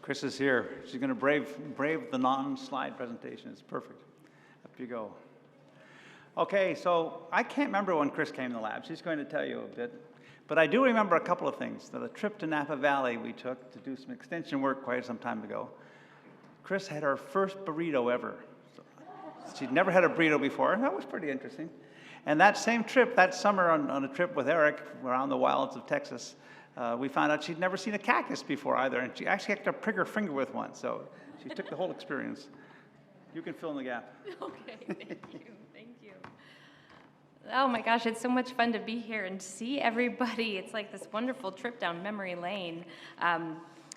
Chris is here. She's going to brave the non-slide presentation. It's perfect. Up you go. Okay, so I can't remember when Chris came to the lab. She's going to tell you a bit. But I do remember a couple of things. The trip to Napa Valley we took to do some extension work quite some time ago. Chris had her first burrito ever. She'd never had a burrito before, and that was pretty interesting. And that same trip, that summer on a trip with Eric around the wilds of Texas, we found out she'd never seen a cactus before either, and she actually had to prick her finger with one, so she took the whole experience. You can fill in the gap. Okay, thank you, thank you. Oh my gosh, it's so much fun to be here and see everybody. It's like this wonderful trip down memory lane.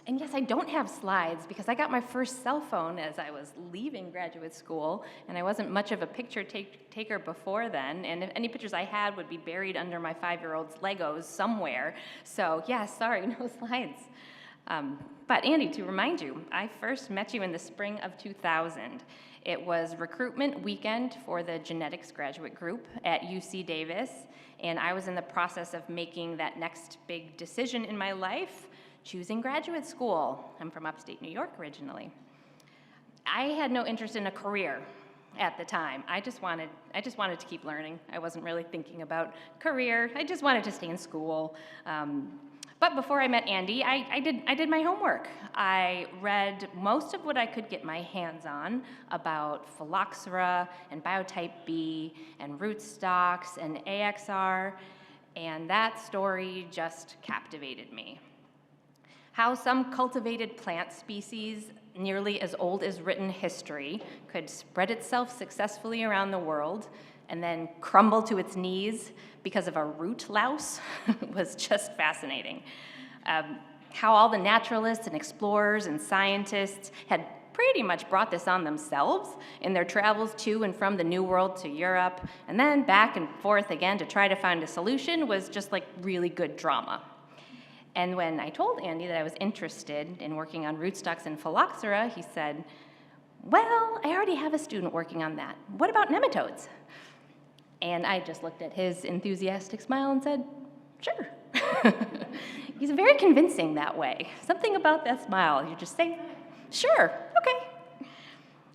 And yes, I don't have slides because I got my first cell phone as I was leaving graduate school, and I wasn't much of a picture taker before then, and if any pictures I had would be buried under my 5-year-old's Legos somewhere. So yeah, sorry, no slides. But Andy, to remind you, I first met you in the spring of 2000. It was recruitment weekend for the genetics graduate group at UC Davis, and I was in the process of making that next big decision in my life, choosing graduate school. I'm from upstate New York originally. I had no interest in a career at the time. I just wanted to keep learning. I wasn't really thinking about career. I just wanted to stay in school. But before I met Andy, I did my homework. I read most of what I could get my hands on about phylloxera and biotype B and rootstocks and AXR, and that story just captivated me. How some cultivated plant species, nearly as old as written history, could spread itself successfully around the world and then crumble to its knees because of a root louse was just fascinating. How all the naturalists and explorers and scientists had pretty much brought this on themselves in their travels to and from the New World to Europe, and then back and forth again to try to find a solution was just like really good drama. And when I told Andy that I was interested in working on rootstocks and phylloxera, he said, well, I already have a student working on that. What about nematodes? And I just looked at his enthusiastic smile and said, sure. He's very convincing that way. Something about that smile. You just say, sure, okay.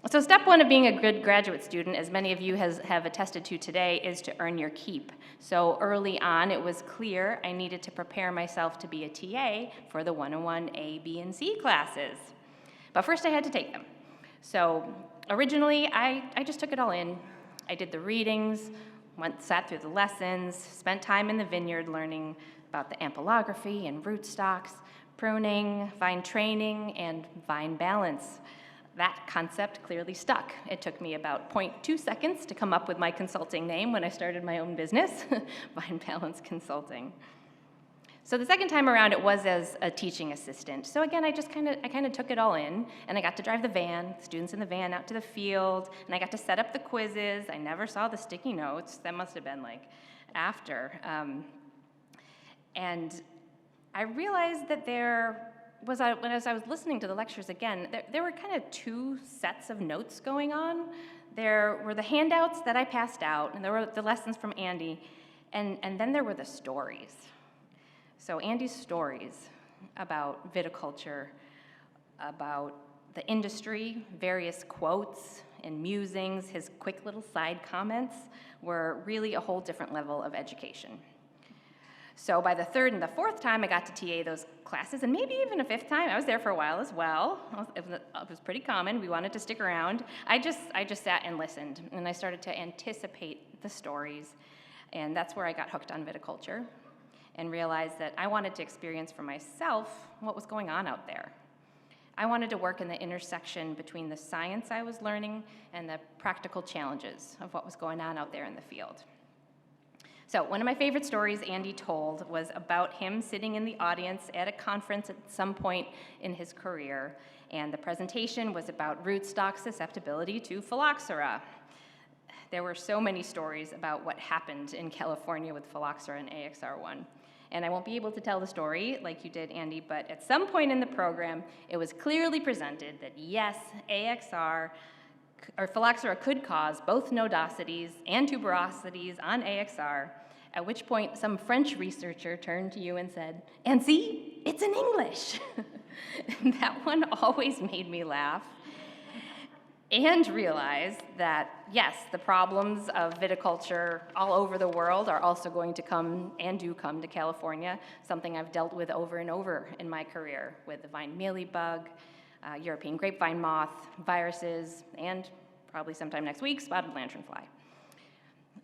So step one of being a good graduate student, as many of you have attested to today, is to earn your keep. So early on, it was clear I needed to prepare myself to be a TA for the 101 A, B, and C classes. But first I had to take them. So originally, I just took it all in. I did the readings, sat through the lessons, spent time in the vineyard learning about the ampelography and rootstocks, pruning, vine training, and vine balance. That concept clearly stuck. It took me about 0.2 seconds to come up with my consulting name when I started my own business, Vine Balance Consulting. So the second time around, it was as a teaching assistant. So again, I kind of took it all in, and I got to drive the van, students in the van out to the field, and I got to set up the quizzes. I never saw the sticky notes. That must have been like after. And I realized that as I was listening to the lectures again, there were kind of two sets of notes going on. There were the handouts that I passed out, and there were the lessons from Andy, and then there were the stories. So Andy's stories about viticulture, about the industry, various quotes and musings, his quick little side comments were really a whole different level of education. So by the third and the fourth time I got to TA those classes, and maybe even a fifth time, I was there for a while as well. It was pretty common. We wanted to stick around. I just sat and listened, and I started to anticipate the stories, and that's where I got hooked on viticulture and realized that I wanted to experience for myself what was going on out there. I wanted to work in the intersection between the science I was learning and the practical challenges of what was going on out there in the field. So one of my favorite stories Andy told was about him sitting in the audience at a conference at some point in his career, and the presentation was about rootstock susceptibility to phylloxera. There were so many stories about what happened in California with phylloxera and AXR1. And I won't be able to tell the story like you did, Andy, but at some point in the program, it was clearly presented that yes, AXR or phylloxera could cause both nodosities and tuberosities on AXR, at which point some French researcher turned to you and said, "And see, it's in English." That one always made me laugh and realize that, yes, the problems of viticulture all over the world are also going to come and do come to California, something I've dealt with over and over in my career with the vine mealybug, European grapevine moth, viruses, and probably sometime next week, spotted lanternfly.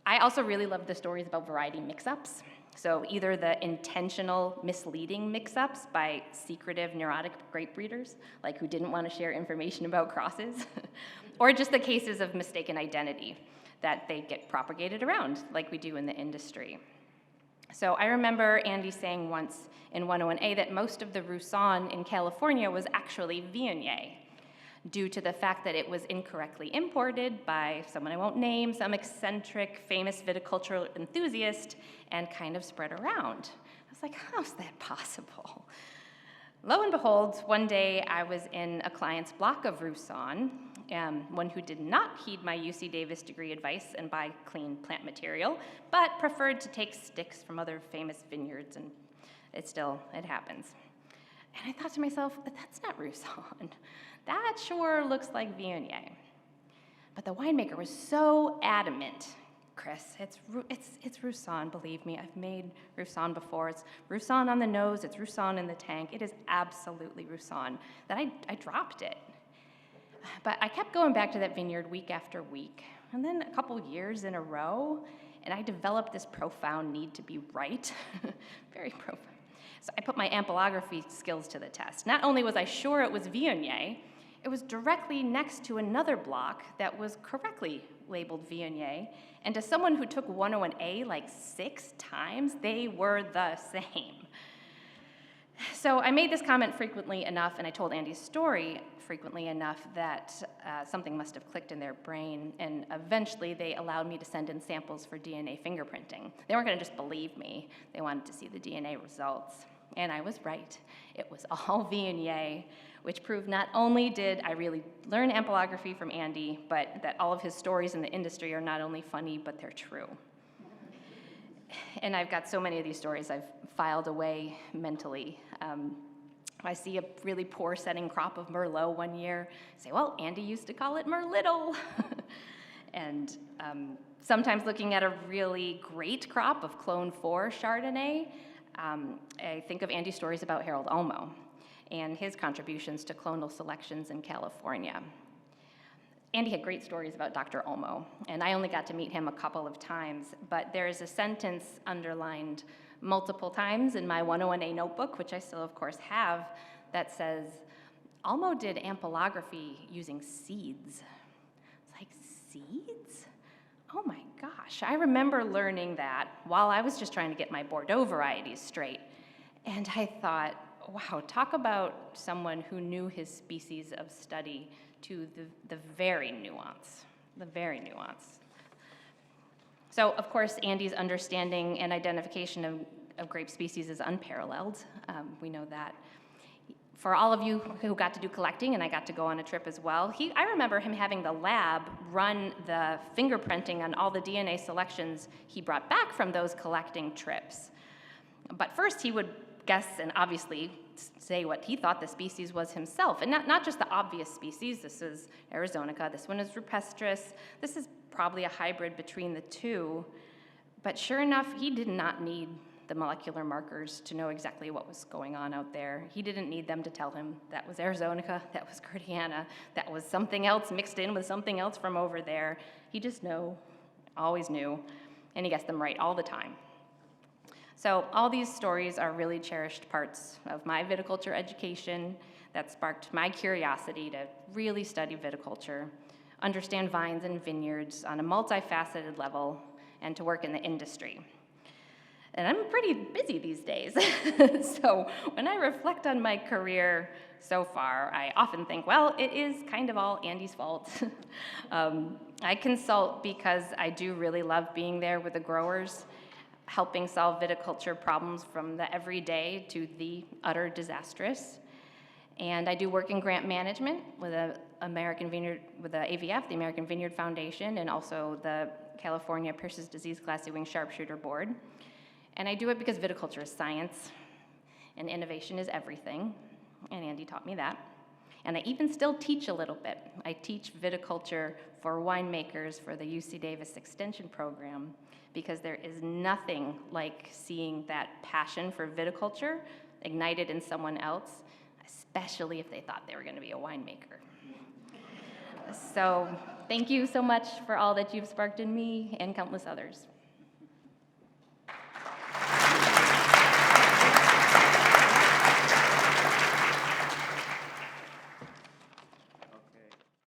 I also really love the stories about variety mix-ups. So either the intentional misleading mix-ups by secretive neurotic grape breeders, like who didn't want to share information about crosses, or just the cases of mistaken identity that they get propagated around, like we do in the industry. So I remember Andy saying once in 101A that most of the Roussan in California was actually Viognier, due to the fact that it was incorrectly imported by someone I won't name, some eccentric, famous viticultural enthusiast, and kind of spread around. I was like, how's that possible? Lo and behold, one day I was in a client's block of Roussan, one who did not heed my UC Davis degree advice and buy clean plant material, but preferred to take sticks from other famous vineyards, and it happens. And I thought to myself, that's not Roussan. That sure looks like Viognier. But the winemaker was so adamant. Chris, it's Roussan, believe me. I've made Roussan before. It's Roussan on the nose, it's Roussan in the tank. It is absolutely Roussan. That I dropped it. But I kept going back to that vineyard week after week. And then a couple years in a row, and I developed this profound need to be right. Very profound. So I put my ampelography skills to the test. Not only was I sure it was Viognier, it was directly next to another block that was correctly labeled Viognier, and to someone who took 101A like 6 times, they were the same. So I made this comment frequently enough, and I told Andy's story frequently enough that something must have clicked in their brain, and eventually they allowed me to send in samples for DNA fingerprinting. They weren't going to just believe me. They wanted to see the DNA results. And I was right. It was all Viognier, which proved not only did I really learn ampelography from Andy, but that all of his stories in the industry are not only funny, but they're true. And I've got so many of these stories I've filed away mentally. I see a really poor setting crop of Merlot one year, say, well, Andy used to call it Merlittle. And sometimes looking at a really great crop of Clone 4 Chardonnay, I think of Andy's stories about Harold Olmo and his contributions to clonal selections in California. Andy had great stories about Dr. Olmo, and I only got to meet him a couple of times, but there is a sentence underlined multiple times in my 101A notebook, which I still, of course, have, that says, Olmo did ampelography using seeds. It's like, seeds? Oh my gosh, I remember learning that while I was just trying to get my Bordeaux varieties straight. And I thought, wow, talk about someone who knew his species of study to the very nuance, the very nuance. So, of course, Andy's understanding and identification of grape species is unparalleled. We know that. For all of you who got to do collecting, and I got to go on a trip as well, I remember him having the lab run the fingerprinting on all the DNA selections he brought back from those collecting trips. But first he would guess and obviously say what he thought the species was himself, and not just the obvious species. This is Arizonica, this one is rupestris, this is probably a hybrid between the two, but sure enough, he did not need the molecular markers to know exactly what was going on out there. He didn't need them to tell him that was Arizonica, that was Gordiana, that was something else mixed in with something else from over there. He just always knew, and he gets them right all the time. So all these stories are really cherished parts of my viticulture education that sparked my curiosity to really study viticulture, understand vines and vineyards on a multifaceted level, and to work in the industry. And I'm pretty busy these days. So when I reflect on my career so far, I often think, well, it is kind of all Andy's fault. I consult because I do really love being there with the growers, helping solve viticulture problems from the everyday to the utter disastrous. And I do work in grant management with the AVF, the American Vineyard Foundation, and also the California Pierce's Disease Glassy Wing Sharpshooter Board. And I do it because viticulture is science, and innovation is everything. and Andy taught me that. And I even still teach a little bit. I teach viticulture for winemakers for the UC Davis Extension program, because there is nothing like seeing that passion for viticulture ignited in someone else, especially if they thought they were going to be a winemaker. So thank you so much for all that you've sparked in me and countless others.